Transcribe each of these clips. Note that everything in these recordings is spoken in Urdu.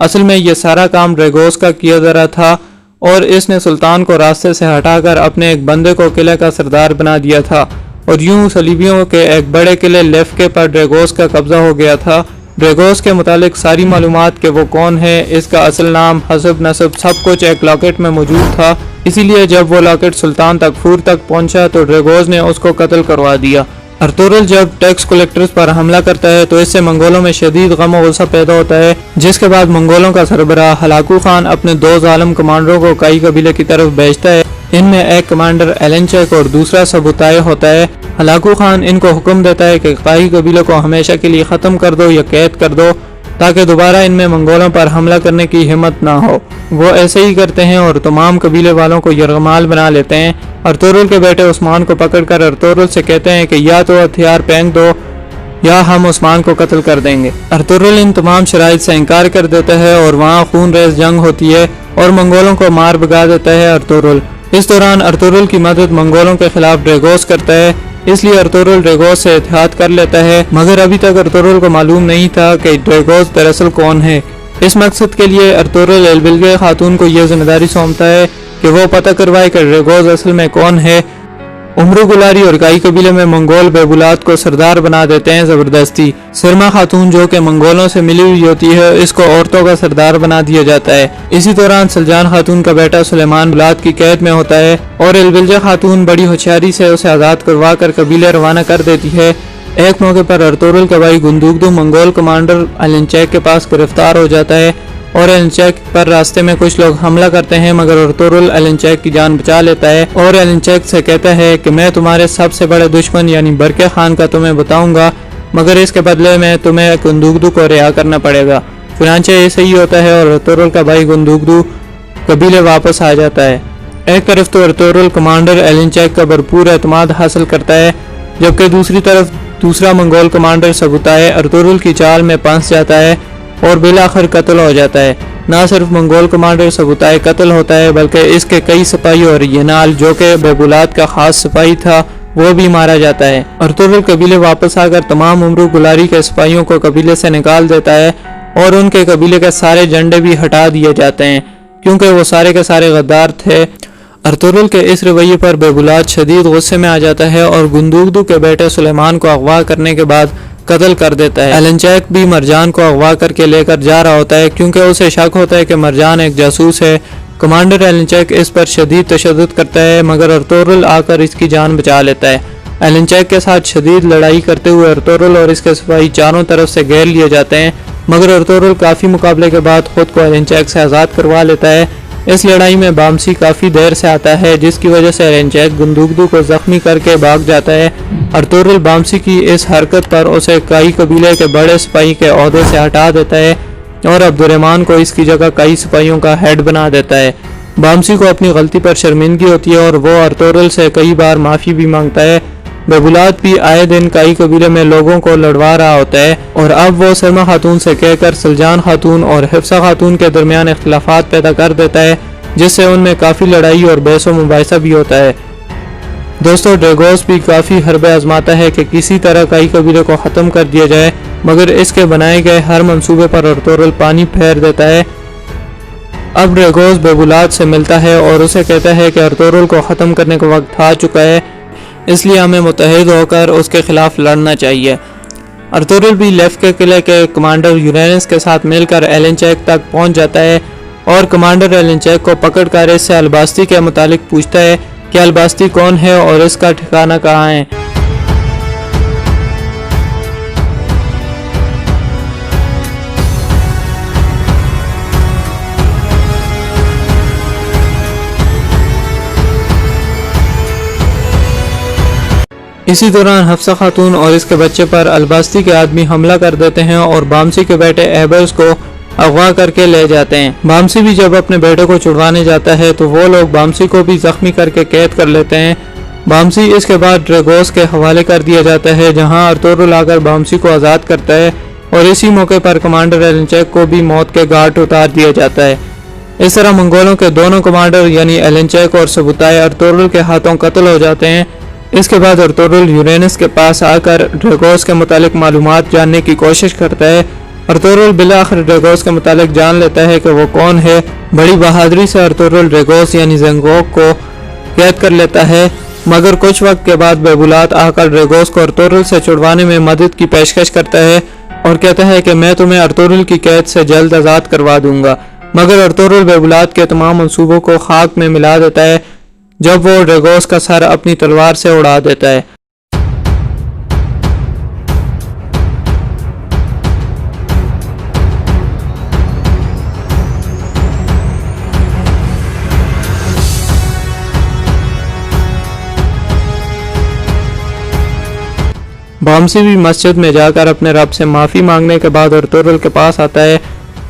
اصل میں یہ سارا کام ڈریگوس کا کیا جا رہا تھا اور اس نے سلطان کو راستے سے ہٹا کر اپنے ایک بندے کو قلعے کا سردار بنا دیا تھا، اور یوں صلیبیوں کے ایک بڑے قلعے لیفکے پر ڈریگوس کا قبضہ ہو گیا تھا۔ ڈریگوس کے متعلق ساری معلومات کہ وہ کون ہے، اس کا اصل نام، حسب نسب، سب کچھ ایک لاکٹ میں موجود تھا۔ اسی لیے جب وہ لاکٹ سلطان تکفور تک پہنچا تو ڈریگوس نے اس کو قتل کروا دیا۔ ارطغرل جب ٹیکس کلیکٹرز پر حملہ کرتا ہے تو اس سے منگولوں میں شدید غم و غصہ پیدا ہوتا ہے، جس کے بعد منگولوں کا سربراہ ہلاکو خان اپنے 2 ظالم کمانڈروں کو کائی قبیلے کی طرف بھیجتا ہے۔ ان میں ایک کمانڈر ایلنچیک اور دوسرا سبوتائے ہوتا ہے۔ ہلاکو خان ان کو حکم دیتا ہے کہ کائی قبیلے کو ہمیشہ کے لیے ختم کر دو یا قید کر دو تاکہ دوبارہ ان میں منگولوں پر حملہ کرنے کی ہمت نہ ہو۔ وہ ایسے ہی کرتے ہیں اور تمام قبیلے والوں کو یرغمال بنا لیتے ہیں۔ ارطغرل کے بیٹے عثمان کو پکڑ کر ارطغرل سے کہتے ہیں کہ یا تو ہتھیار پھینک دو یا ہم عثمان کو قتل کر دیں گے۔ ارطغرل ان تمام شرائط سے انکار کر دیتا ہے اور وہاں خون ریز جنگ ہوتی ہے اور منگولوں کو مار بھگا دیتا ہے ارطغرل۔ اس دوران ارطغرل کی مدد منگولوں کے خلاف ڈریگوس کرتا ہے، اس لیے ارطغرل ڈریگوس سے اتحاد کر لیتا ہے، مگر ابھی تک ارطغرل کو معلوم نہیں تھا کہ ڈریگوس دراصل کون ہے۔ اس مقصد کے لیے ارطغرل البلگے خاتون کو یہ ذمہ داری سونپتا ہے کہ وہ پتہ کروائے کہ ڈریگوس اصل میں کون ہے۔ عمرو گلاری اور کائی قبیلے میں منگول بیبولات کو سردار بنا دیتے ہیں زبردستی۔ سرما خاتون جو کہ منگولوں سے ملی ہوئی ہوتی ہے، اس کو عورتوں کا سردار بنا دیا جاتا ہے۔ اسی دوران سلجان خاتون کا بیٹا سلیمان بلاد کی قید میں ہوتا ہے اور البلجہ خاتون بڑی ہوشیاری سے اسے آزاد کروا کر قبیلے روانہ کر دیتی ہے۔ ایک موقع پر ارطغرل کا بھائی گندوگدو منگول کمانڈر ایلنچیک کے پاس گرفتار ہو جاتا ہے اور ایلنچیک پر راستے میں کچھ لوگ حملہ کرتے ہیں، مگر ارطغرل ایلنچیک کی جان بچا لیتا ہے اور ایلنچیک سے کہتا ہے کہ میں تمہارے سب سے بڑے دشمن یعنی برقع خان کا تمہیں بتاؤں گا، مگر اس کے بدلے میں تمہیں گندوگدو کو رہا کرنا پڑے گا۔ چنانچہ ایسے ہی ہوتا ہے اور ارطغرل کا بھائی گندوگدو قبیلے واپس آ جاتا ہے۔ ایک طرف تو ارطغرل کمانڈر ایلنچیک کا بھرپور اعتماد حاصل کرتا ہے، جبکہ دوسری طرف دوسرا منگول کمانڈر سبوتائے ارطغرل کی چال میں پھنس جاتا ہے اور بالآخر قتل ہو جاتا ہے۔ نہ صرف منگول کمانڈر سبوتائے قتل ہوتا ہے بلکہ اس کے کئی سپاہی اور ینال جو کہ بیبولات کا خاص سپاہی تھا وہ بھی مارا جاتا ہے۔ ارطغرل قبیلے واپس آ کر تمام عمرو گلاری کے سپاہیوں کو قبیلے سے نکال دیتا ہے اور ان کے قبیلے کے سارے جھنڈے بھی ہٹا دیے جاتے ہیں کیونکہ وہ سارے کے سارے غدار تھے۔ ارطغرل کے اس رویے پر بیبولات شدید غصے میں آ جاتا ہے اور گندوگدو کے بیٹے سلیمان کو اغوا کرنے کے بعد قتل کر دیتا ہے۔ ایلنچیک بھی مرجان کو اغوا کر کے لے کر جا رہا ہوتا ہے کیونکہ اسے شک ہوتا ہے کہ مرجان ایک جاسوس ہے۔ کمانڈر ایلنچیک اس پر شدید تشدد کرتا ہے مگر ارطغرل آ کر اس کی جان بچا لیتا ہے۔ ایلنچیک کے ساتھ شدید لڑائی کرتے ہوئے ارطغرل اور اس کے سپاہی چاروں طرف سے گھیر لیے جاتے ہیں، مگر ارطغرل کافی مقابلے کے بعد خود کو ایلنچیک سے آزاد کروا لیتا ہے۔ اس لڑائی میں بامسی کافی دیر سے آتا ہے جس کی وجہ سے ایلنچیک گندوگدو کو زخمی کر کے بھاگ جاتا ہے۔ ارطغرل بامسی کی اس حرکت پر اسے کائی قبیلے کے بڑے سپاہی کے عہدے سے ہٹا دیتا ہے اور عبدالرحمن کو اس کی جگہ کئی سپاہیوں کا ہیڈ بنا دیتا ہے۔ بامسی کو اپنی غلطی پر شرمندگی ہوتی ہے اور وہ ارطغرل سے کئی بار معافی بھی مانگتا ہے۔ بیبولات بھی آئے دن کائی قبیلے میں لوگوں کو لڑوا رہا ہوتا ہے اور اب وہ سرما خاتون سے کہہ کر سلجان خاتون اور حفصہ خاتون کے درمیان اختلافات پیدا کر دیتا ہے جس سے ان میں کافی لڑائی اور بحث و مباحثہ بھی ہوتا ہے۔ دوستو ڈریگوس بھی کافی حربے آزماتا ہے کہ کسی طرح کائی قبیلے کو ختم کر دیا جائے مگر اس کے بنائے گئے ہر منصوبے پر ارطغرل پانی پھیر دیتا ہے۔ اب ڈریگوس بیبولات سے ملتا ہے اور اسے کہتا ہے کہ ارطغرل کو ختم کرنے کا وقت آ چکا ہے، اس لیے ہمیں متحد ہو کر اس کے خلاف لڑنا چاہیے۔ ارطغرل بھی لیف کے قلعے کے کمانڈر یورینس کے ساتھ مل کر ایلنچیک تک پہنچ جاتا ہے اور کمانڈر ایلنچیک کو پکڑ کر اس سے الباستی کے متعلق پوچھتا ہے کہ الباستی کون ہے اور اس کا ٹھکانہ کہاں ہے۔ اسی دوران حفصہ خاتون اور اس کے بچے پر الباستی کے آدمی حملہ کر دیتے ہیں اور بامسی کے بیٹے ایبرز کو اغوا کر کے لے جاتے ہیں۔ بامسی بھی جب اپنے بیٹے کو چھڑوانے جاتا ہے تو وہ لوگ بامسی کو بھی زخمی کر کے قید کر لیتے ہیں۔ بامسی اس کے بعد ڈریگوس کے حوالے کر دیا جاتا ہے جہاں ارطغرل آ کر بامسی کو آزاد کرتا ہے اور اسی موقع پر کمانڈر ایلنچیک کو بھی موت کے گھاٹ اتار دیا جاتا ہے۔ اس طرح منگولوں کے دونوں کمانڈر یعنی ایلنچیک اور سبوتائے ارطغرل کے ہاتھوں قتل ہو جاتے ہیں۔ اس کے بعد ارطغرل یورینس کے پاس آ کر ڈریگوس کے متعلق معلومات جاننے کی کوشش کرتا ہے ارطغرل بالآخر ڈریگوس کے متعلق جان لیتا ہے کہ وہ کون ہے۔ بڑی بہادری سے ارطغرل ڈریگوس یعنی زنگوک کو قید کر لیتا ہے، مگر کچھ وقت کے بعد بیبولات آ کر ڈریگوس کو ارطغرل سے چھڑوانے میں مدد کی پیشکش کرتا ہے اور کہتا ہے کہ میں تمہیں ارطغرل کی قید سے جلد آزاد کروا دوں گا، مگر ارطغرل بیبولات کے تمام منصوبوں کو خاک میں ملا دیتا ہے جب وہ ڈریگوس کا سر اپنی تلوار سے اڑا دیتا ہے۔ بامسی بھی مسجد میں جا کر اپنے رب سے معافی مانگنے کے بعد ارطغرل کے پاس آتا ہے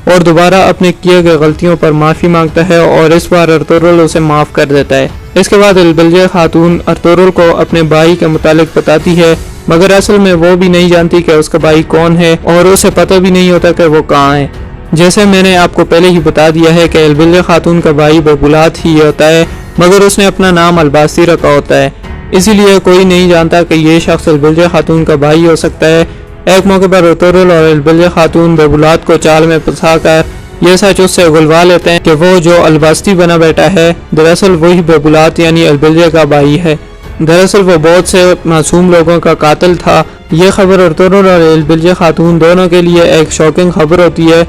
اور دوبارہ اپنے کیے گئے غلطیوں پر معافی مانگتا ہے اور اس بار ارطغرل اسے معاف کر دیتا ہے۔ اس کے بعد البلجہ خاتون ارطغرل کو اپنے بھائی کے متعلق بتاتی ہے، مگر اصل میں وہ بھی نہیں جانتی کہ اس کا بھائی کون ہے اور اسے پتہ بھی نہیں ہوتا کہ وہ کہاں ہے۔ جیسے میں نے آپ کو پہلے ہی بتا دیا ہے کہ البلجہ خاتون کا بھائی بیبولات ہی ہوتا ہے، مگر اس نے اپنا نام الباسی رکھا ہوتا ہے، اسی لیے کوئی نہیں جانتا کہ یہ شخص البلجہ خاتون کا بھائی ہو سکتا ہے۔ ایک موقع پر ارطغرل اور البلجہ خاتون بیبولات کو چال میں پھنسا کر یہ سچ اس سے اگلوا لیتے ہیں کہ وہ جو الباستی بنا بیٹھا ہے دراصل وہی بیبولات یعنی البلجہ کا بھائی ہے۔ دراصل وہ بہت سے معصوم لوگوں کا قاتل تھا۔ یہ خبر ارطغرل اور البلجہ خاتون دونوں کے لیے ایک شاکنگ خبر ہوتی ہے۔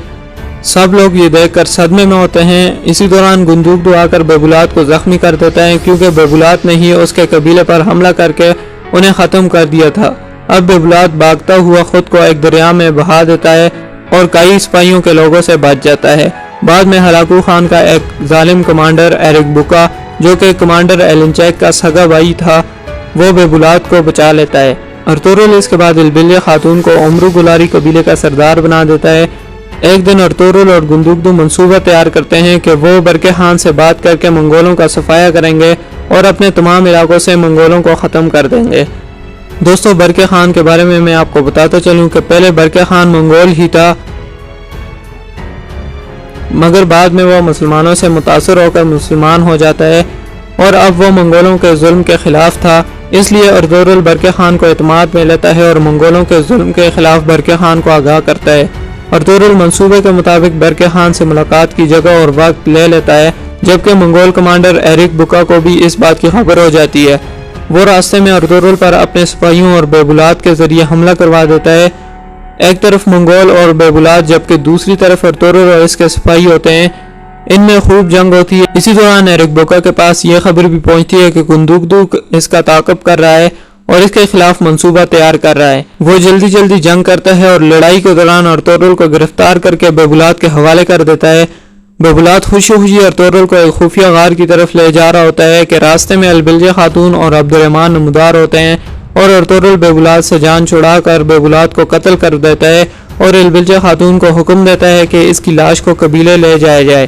سب لوگ یہ دیکھ کر صدمے میں ہوتے ہیں۔ اسی دوران گندوکدو آ کر بیبولات کو زخمی کر دیتا ہے کیونکہ بیبولات نے ہی اس کے قبیلے پر حملہ کر کے انہیں ختم کر دیا تھا۔ اب بیبولات بھاگتا ہوا خود کو ایک دریا میں بہا دیتا ہے اور کئی سپاہیوں کے لوگوں سے بچ جاتا ہے۔ بعد میں ہلاکو خان کا ایک ظالم کمانڈر ایرک بوکا جو کہ کمانڈر ایلنچیک کا سگا بھائی تھا وہ بیبولات کو بچا لیتا ہے۔ ارطغرل اس کے بعد البلجہ خاتون کو عمرو گلاری قبیلے کا سردار بنا دیتا ہے۔ ایک دن ارطغرل اور گندوکدو منصوبہ تیار کرتے ہیں کہ وہ برقع خان سے بات کر کے منگولوں کا صفایا کریں گے اور اپنے تمام علاقوں سے منگولوں کو ختم کر دیں گے۔ دوستو برقع خان کے بارے میں آپ کو بتاتا چلوں کہ پہلے برقع خان منگول ہی تھا، مگر بعد میں وہ مسلمانوں سے متاثر ہو کر مسلمان ہو جاتا ہے اور اب وہ منگولوں کے ظلم کے خلاف تھا، اس لیے ارطغرل برقع خان کو اعتماد میں لیتا ہے اور منگولوں کے ظلم کے خلاف برقع خان کو آگاہ کرتا ہے۔ ارطغرل منصوبے کے مطابق برقع خان سے ملاقات کی جگہ اور وقت لے لیتا ہے، جبکہ منگول کمانڈر ایرک بوکا کو بھی اس بات کی خبر ہو جاتی ہے۔ وہ راستے میں ارطغرل پر اپنے سپاہیوں اور بیبولات کے ذریعے حملہ کروا دیتا ہے۔ ایک طرف منگول اور بیبولات جبکہ دوسری طرف ارطغرل اور اس کے سپاہی ہوتے ہیں، ان میں خوب جنگ ہوتی ہے۔ اسی دوران ایرک بوکا کے پاس یہ خبر بھی پہنچتی ہے کہ گندوکدو اس کا تعاقب کر رہا ہے اور اس کے خلاف منصوبہ تیار کر رہا ہے۔ وہ جلدی جنگ کرتا ہے اور لڑائی کے دوران ارطغرل کو گرفتار کر کے بیبولات کے حوالے کر دیتا ہے۔ بیبولات خوشی ارطغرل کو ایک خفیہ غار کی طرف لے جا رہا ہوتا ہے کہ راستے میں البلجہ خاتون اور عبدالرحمن نمودار ہوتے ہیں اور ارطغرل بیبولات سے جان چھڑا کر بیبولات کو قتل کر دیتا ہے اور البلجہ خاتون کو حکم دیتا ہے کہ اس کی لاش کو قبیلے لے جایا جائے۔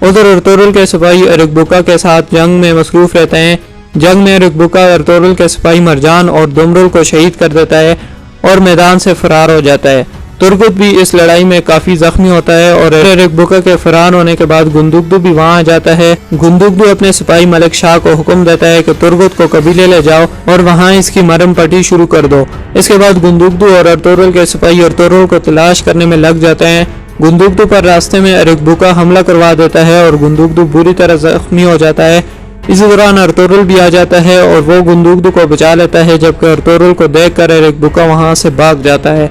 ادھر ارطغرل کے سپاہی ایرک بوکا کے ساتھ جنگ میں مصروف رہتے ہیں۔ جنگ میں ایرک بوکا ارطغرل کے سپاہی مرجان اور دمرل کو شہید کر دیتا ہے اور میدان سے فرار ہو جاتا ہے۔ ترگت بھی اس لڑائی میں کافی زخمی ہوتا ہے اور ایرک بوکا کے فرار ہونے کے بعد گندوکدو بھی وہاں آ جاتا ہے۔ گندوکدو اپنے سپاہی ملک شاہ کو حکم دیتا ہے کہ ترگت کو قبیلے لے جاؤ اور وہاں اس کی مرم پٹی شروع کر دو۔ اس کے بعد گندوکدو اور ارطغرل کے سپاہی ارطغرل کو تلاش کرنے میں لگ جاتے ہیں۔ گندوکدو پر راستے میں ایرک بوکا حملہ کروا دیتا ہے اور گندوکدو بری طرح زخمی ہو جاتا ہے۔ اسی دوران ارطغرل بھی آ جاتا ہے اور وہ گندوکدو کو بچا لیتا ہے، جبکہ ارطغرل کو دیکھ کر ایرک بوکا وہاں سے بھاگ جاتا ہے۔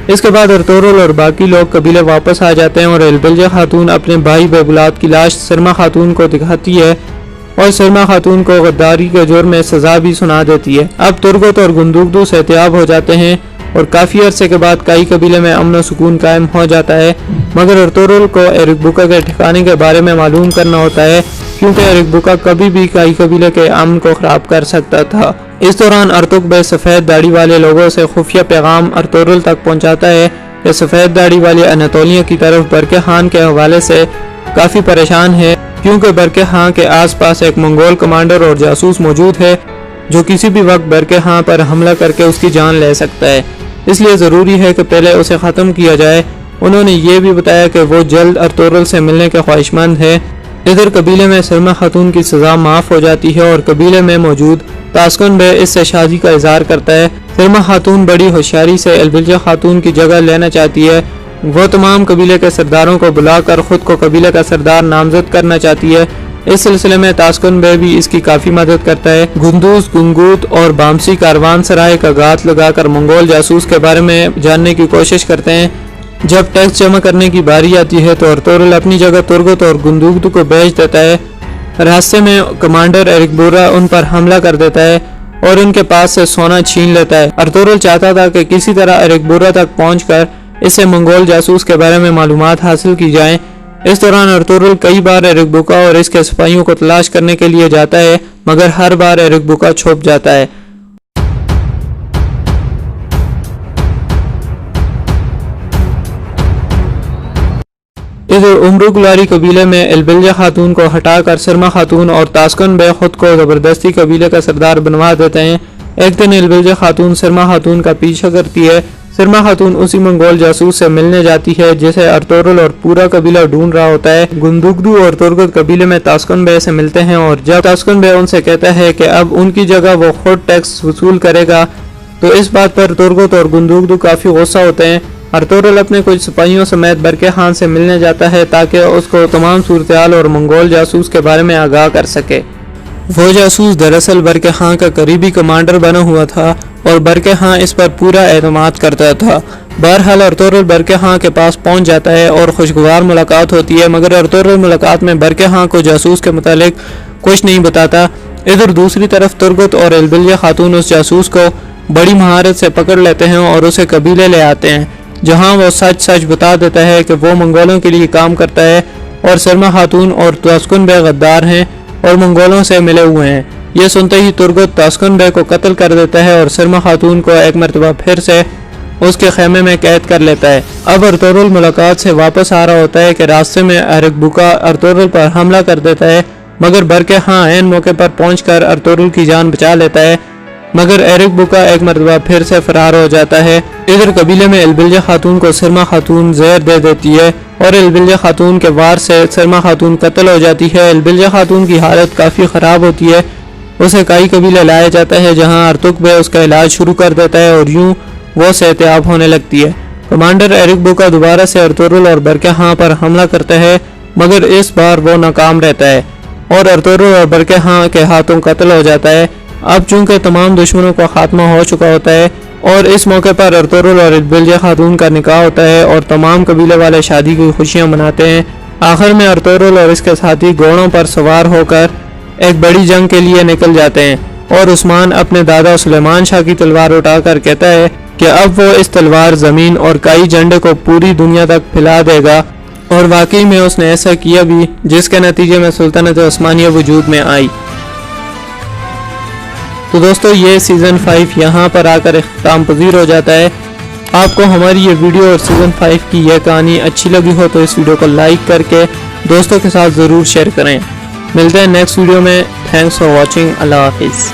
اس کے بعد ارطغرل اور باقی لوگ قبیلے واپس آ جاتے ہیں اور البلجہ خاتون اپنے بھائی بیبولات کی لاش سرما خاتون کو دکھاتی ہے اور سرما خاتون کو غداری کے جرم میں سزا بھی سنا دیتی ہے۔ اب ترگت اور گندوکدو صحتیاب ہو جاتے ہیں اور کافی عرصے کے بعد کئی قبیلے میں امن و سکون قائم ہو جاتا ہے، مگر ارطغرل کو ایرک بوکا کے ٹھکانے کے بارے میں معلوم کرنا ہوتا ہے کیونکہ ایرک بوکا کبھی بھی کئی قبیلے کے امن کو خراب کر سکتا تھا۔ اس دوران ارتک بے سفید داڑھی والے لوگوں سے خفیہ پیغام ارطغرل تک پہنچاتا ہے کہ سفید داڑھی والے اناتولیہ کی طرف برقع خان کے حوالے سے کافی پریشان ہے کیونکہ برقع خان کے آس پاس ایک منگول کمانڈر اور جاسوس موجود ہے جو کسی بھی وقت برقع خان پر حملہ کر کے اس کی جان لے سکتا ہے، اس لیے ضروری ہے کہ پہلے اسے ختم کیا جائے۔ انہوں نے یہ بھی بتایا کہ وہ جلد ارطغرل سے ملنے کے خواہشمند ہے۔ ادھر قبیلے میں سرما خاتون کی سزا معاف ہو جاتی ہے اور قبیلے میں موجود تاسکن بے اس سے شادی کا اظہار کرتا ہے۔ سرما خاتون بڑی ہوشیاری سے البلجہ خاتون کی جگہ لینا چاہتی ہے وہ تمام قبیلے کے سرداروں کو بلا کر خود کو قبیلے کا سردار نامزد کرنا چاہتی ہے۔ اس سلسلے میں تاسکن بے بھی اس کی کافی مدد کرتا ہے۔ گندوز، گنگوت اور بامسی کاروان سرائے کا گات لگا کر منگول جاسوس کے بارے میں جاننے کی کوشش کرتے ہیں۔ جب ٹیکس جمع کرنے کی باری آتی ہے تو ارطغرل اپنی جگہ ترگت اور گندوگدو کو بھیج دیتا ہے۔ راستے میں کمانڈر ایرکبورا ان پر حملہ کر دیتا ہے اور ان کے پاس سے سونا چھین لیتا ہے۔ ارطغرل چاہتا تھا کہ کسی طرح ایرکبورا تک پہنچ کر اس سے منگول جاسوس کے بارے میں معلومات حاصل کی جائیں۔ اس دوران ارطغرل کئی بار ایرکبوکا اور اس کے سپاہیوں کو تلاش کرنے کے لیے جاتا ہے، مگر ہر بار ایرکبوکا چھپ جاتا ہے۔ ادھر عمرو گلاری قبیلے میں البلیہ خاتون کو ہٹا کر سرما خاتون اور تاسکن بے خود کو زبردستی قبیلے کا سردار بنوا دیتے ہیں۔ ایک دن البلیہ خاتون سرما خاتون کا پیچھا کرتی ہے۔ سرما خاتون اسی منگول جاسوس سے ملنے جاتی ہے جسے ارطغرل اور پورا قبیلہ ڈھونڈ رہا ہوتا ہے۔ گندوگدو اور ترگت قبیلے میں تاسکن بے سے ملتے ہیں اور جب تاسکن بے ان سے کہتا ہے کہ اب ان کی جگہ وہ خود ٹیکس وصول کرے گا تو اس بات پر ترگت اور گندوگدو کافی غصہ ہوتے ہیں۔ ارطغرل اپنے کچھ سپاہیوں سمیت برقع خان سے ملنے جاتا ہے تاکہ اس کو تمام صورتحال اور منگول جاسوس کے بارے میں آگاہ کر سکے۔ وہ جاسوس دراصل برقع خان کا قریبی کمانڈر بنا ہوا تھا اور برقع خان اس پر پورا اعتماد کرتا تھا۔ بہرحال ارطغرل برقع خان کے پاس پہنچ جاتا ہے اور خوشگوار ملاقات ہوتی ہے، مگر ارطغرل ملاقات میں برقع خان کو جاسوس کے متعلق کچھ نہیں بتاتا۔ ادھر دوسری طرف ترگت اور البلیہ خاتون اس جاسوس کو بڑی مہارت سے پکڑ لیتے ہیں اور اسے قبیلے لے آتے ہیں، جہاں وہ سچ بتا دیتا ہے کہ وہ منگولوں کے لیے کام کرتا ہے اور سرما خاتون اور تاسکن بے غدار ہیں اور منگولوں سے ملے ہوئے ہیں۔ یہ سنتے ہی ترگت تاسکن بے کو قتل کر دیتا ہے اور سرما خاتون کو ایک مرتبہ پھر سے اس کے خیمے میں قید کر لیتا ہے۔ اب ارطغرل ملاقات سے واپس آ رہا ہوتا ہے کہ راستے میں ایرکبوکا ارطغرل پر حملہ کر دیتا ہے، مگر برقع خان عین موقع پر پہنچ کر ارطغرل کی جان بچا لیتا ہے، مگر ایرکبوکا ایک مرتبہ پھر سے فرار ہو جاتا ہے۔ ادھر قبیلے میں البلیہ خاتون کو سرما خاتون زہر دے دیتی ہے اور البلیہ خاتون کے وار سے سرما خاتون قتل ہو جاتی ہے۔ البلیہ خاتون کی حالت کافی خراب ہوتی ہے، اسے کئی قبیلے لایا جاتا ہے جہاں ارتک بے اس کا علاج شروع کر دیتا ہے اور یوں وہ صحتیاب ہونے لگتی ہے۔ کمانڈر ایرکبوکا دوبارہ سے ارطغرل اور برقع خان پر حملہ کرتا ہے، مگر اس بار وہ ناکام رہتا ہے اور ارطغرل اور برقع خان کے ہاتھوں قتل ہو جاتا ہے۔ اب چونکہ تمام دشمنوں کا خاتمہ ہو چکا ہوتا ہے اور اس موقع پر ارطغرل اور البلیہ خاتون کا نکاح ہوتا ہے اور تمام قبیلے والے شادی کی خوشیاں مناتے ہیں۔ آخر میں ارطغرل اور اس کے ساتھی گھوڑوں پر سوار ہو کر ایک بڑی جنگ کے لیے نکل جاتے ہیں اور عثمان اپنے دادا سلیمان شاہ کی تلوار اٹھا کر کہتا ہے کہ اب وہ اس تلوار زمین اور کئی جھنڈے کو پوری دنیا تک پھیلا دے گا، اور واقعی میں اس نے ایسا کیا بھی، جس کے نتیجے میں سلطنت عثمانیہ وجود میں آئی۔ تو دوستو یہ سیزن 5 یہاں پر آ کر اختتام پذیر ہو جاتا ہے۔ آپ کو ہماری یہ ویڈیو اور سیزن 5 کی یہ کہانی اچھی لگی ہو تو اس ویڈیو کو لائک کر کے دوستوں کے ساتھ ضرور شیئر کریں۔ ملتے ہیں نیکسٹ ویڈیو میں۔ Thanks for watching. اللہ حافظ۔